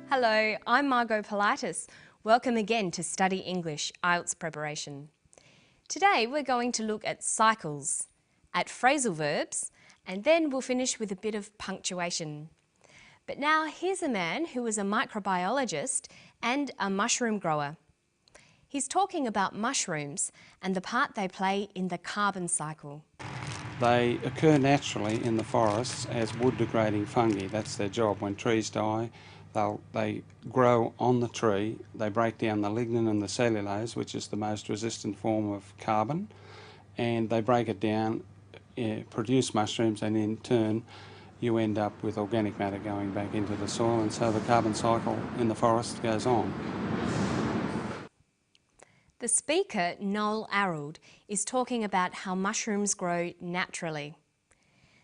Hello, I'm Margot Politis. Welcome again to Study English IELTS preparation. Today we're going to look at cycles, at phrasal verbs, and then we'll finish with a bit of punctuation. But now here's a man who was a microbiologist and a mushroom grower. He's talking about mushrooms and the part they play in the carbon cycle. They occur naturally in the forests as wood-degrading fungi. That's their job. When trees die, they grow on the tree, they break down the lignin and the cellulose, which is the most resistant form of carbon, and they break it down, produce mushrooms, and in turn you end up with organic matter going back into the soil, and so the carbon cycle in the forest goes on. The speaker, Noel Arrold, is talking about how mushrooms grow naturally.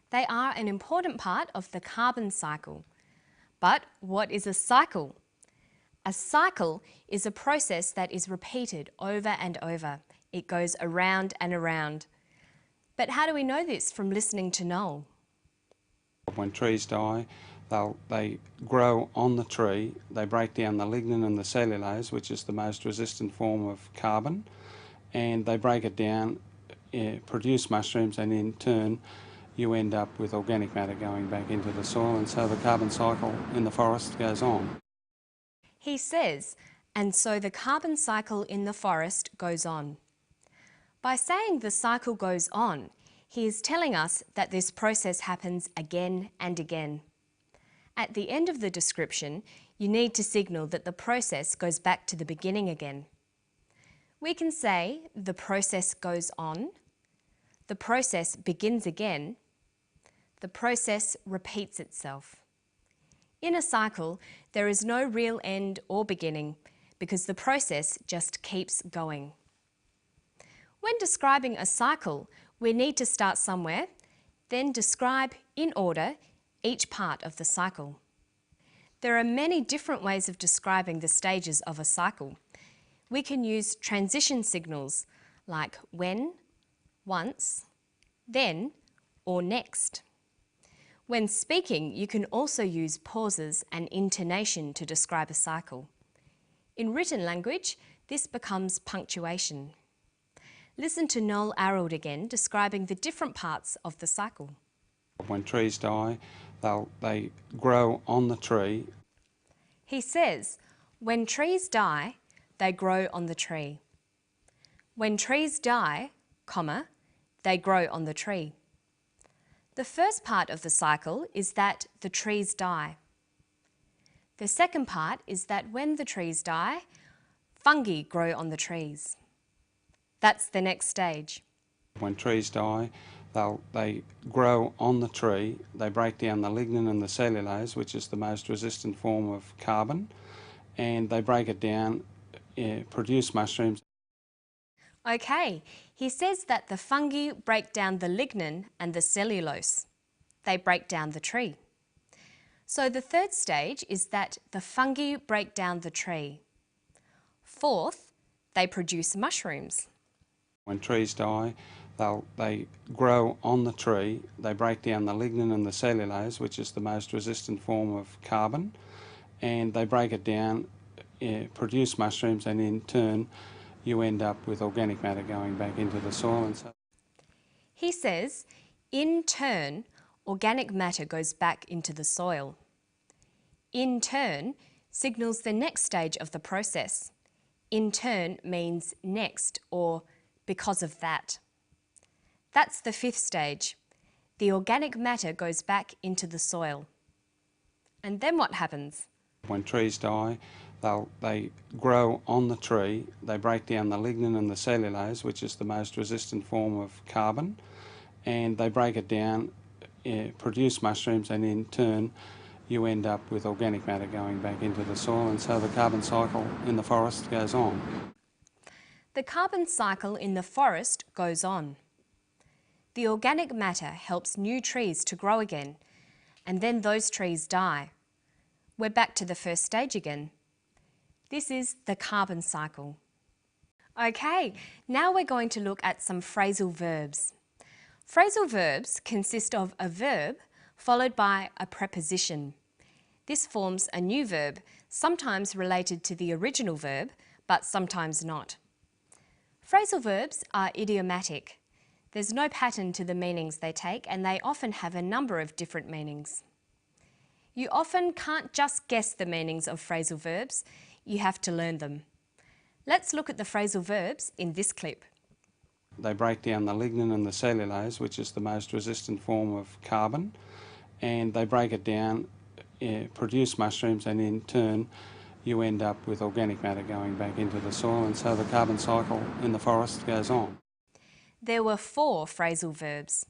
They are an important part of the carbon cycle. But what is a cycle? A cycle is a process that is repeated over and over. It goes around and around. But how do we know this from listening to Noel? When trees die, they grow on the tree, they break down the lignin and the cellulose, which is the most resistant form of carbon, and they break it down, produce mushrooms, and in turn you end up with organic matter going back into the soil, and so the carbon cycle in the forest goes on. He says, and so the carbon cycle in the forest goes on. By saying the cycle goes on, he is telling us that this process happens again and again. At the end of the description, you need to signal that the process goes back to the beginning again. We can say the process goes on, the process begins again, the process repeats itself. In a cycle, there is no real end or beginning because the process just keeps going. When describing a cycle, we need to start somewhere, then describe in order each part of the cycle. There are many different ways of describing the stages of a cycle. We can use transition signals like when, once, then, or next. When speaking, you can also use pauses and intonation to describe a cycle. In written language, this becomes punctuation. Listen to Noel Arrold again describing the different parts of the cycle. When trees die, they grow on the tree. He says, when trees die, they grow on the tree. When trees die, comma, they grow on the tree. The first part of the cycle is that the trees die. The second part is that when the trees die, fungi grow on the trees. That's the next stage. When trees die, they grow on the tree, they break down the lignin and the cellulose, which is the most resistant form of carbon, and they break it down, produce mushrooms. Okay, he says that the fungi break down the lignin and the cellulose. They break down the tree. So the third stage is that the fungi break down the tree. Fourth, they produce mushrooms. When trees die, they grow on the tree, they break down the lignin and the cellulose, which is the most resistant form of carbon, and they break it down, produce mushrooms, and in turn you end up with organic matter going back into the soil. And so He says, in turn, organic matter goes back into the soil. In turn signals the next stage of the process. In turn means next or because of that. That's the fifth stage. The organic matter goes back into the soil. And then what happens? when trees die, they grow on the tree, they break down the lignin and the cellulose, which is the most resistant form of carbon, and they break it down, produce mushrooms, and in turn you end up with organic matter going back into the soil, and so the carbon cycle in the forest goes on. The carbon cycle in the forest goes on. The organic matter helps new trees to grow again, and then those trees die. We're back to the first stage again. This is the carbon cycle. Okay, now we're going to look at some phrasal verbs. Phrasal verbs consist of a verb followed by a preposition. This forms a new verb, sometimes related to the original verb, but sometimes not. Phrasal verbs are idiomatic. There's no pattern to the meanings they take, and they often have a number of different meanings. You often can't just guess the meanings of phrasal verbs, you have to learn them. Let's look at the phrasal verbs in this clip. They break down the lignin and the cellulose, which is the most resistant form of carbon, and they break it down, produce mushrooms, and in turn you end up with organic matter going back into the soil, and so the carbon cycle in the forest goes on. There were 4 phrasal verbs.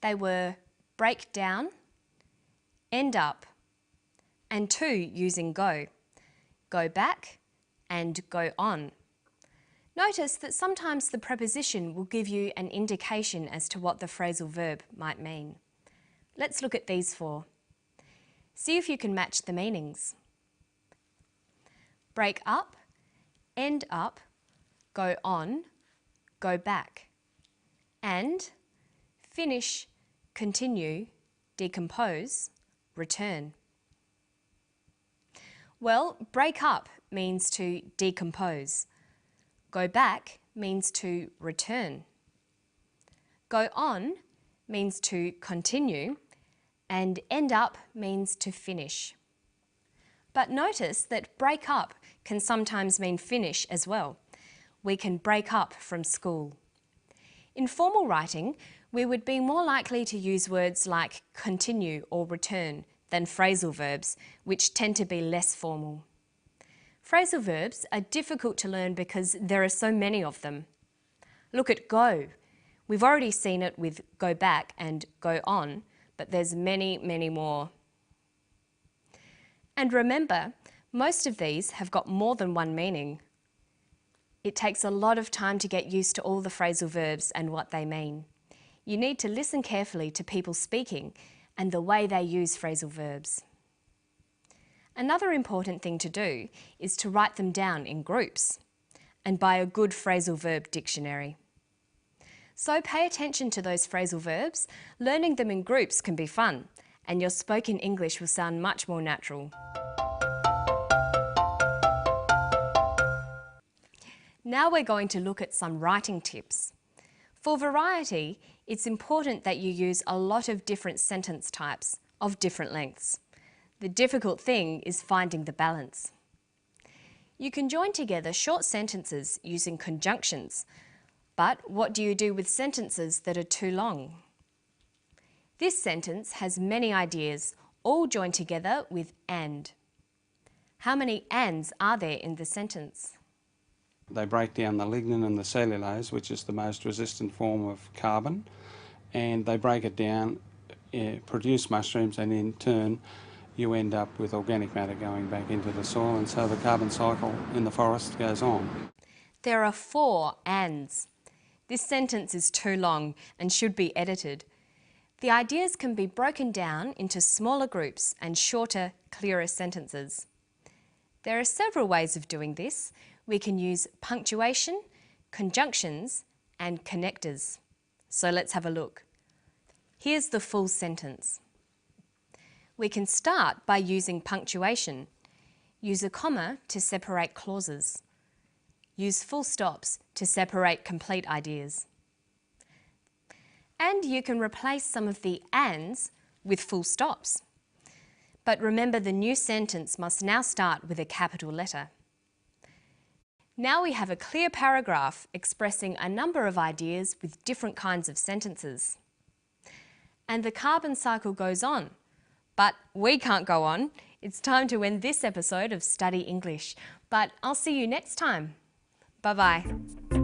They were break down, end up, and 2 using go. Go back and go on. Notice that sometimes the preposition will give you an indication as to what the phrasal verb might mean. Let's look at these 4. See if you can match the meanings. Break up, end up, go on, go back, and finish, continue, decompose, return. Well, break up means to decompose. Go back means to return. Go on means to continue, and end up means to finish. But notice that break up can sometimes mean finish as well. We can break up from school. In formal writing, we would be more likely to use words like continue or return than phrasal verbs, which tend to be less formal. Phrasal verbs are difficult to learn because there are so many of them. Look at go. We've already seen it with go back and go on, but there's many, many more. And remember, most of these have got more than one meaning. It takes a lot of time to get used to all the phrasal verbs and what they mean. You need to listen carefully to people speaking and the way they use phrasal verbs. Another important thing to do is to write them down in groups and buy a good phrasal verb dictionary. So pay attention to those phrasal verbs. Learning them in groups can be fun, and your spoken English will sound much more natural. Now we're going to look at some writing tips. For variety, it's important that you use a lot of different sentence types of different lengths. The difficult thing is finding the balance. You can join together short sentences using conjunctions, but what do you do with sentences that are too long? This sentence has many ideas, all joined together with and. How many ands are there in the sentence? They break down the lignin and the cellulose, which is the most resistant form of carbon, and they break it down, produce mushrooms, and in turn you end up with organic matter going back into the soil, and so the carbon cycle in the forest goes on. There are 4 ands. This sentence is too long and should be edited. The ideas can be broken down into smaller groups and shorter, clearer sentences. There are several ways of doing this. We can use punctuation, conjunctions, and connectors. So let's have a look. Here's the full sentence. We can start by using punctuation. Use a comma to separate clauses. Use full stops to separate complete ideas. And you can replace some of the ands with full stops. But remember, the new sentence must now start with a capital letter. Now we have a clear paragraph expressing a number of ideas with different kinds of sentences. And the carbon cycle goes on. But we can't go on. It's time to end this episode of Study English. But I'll see you next time. Bye-bye.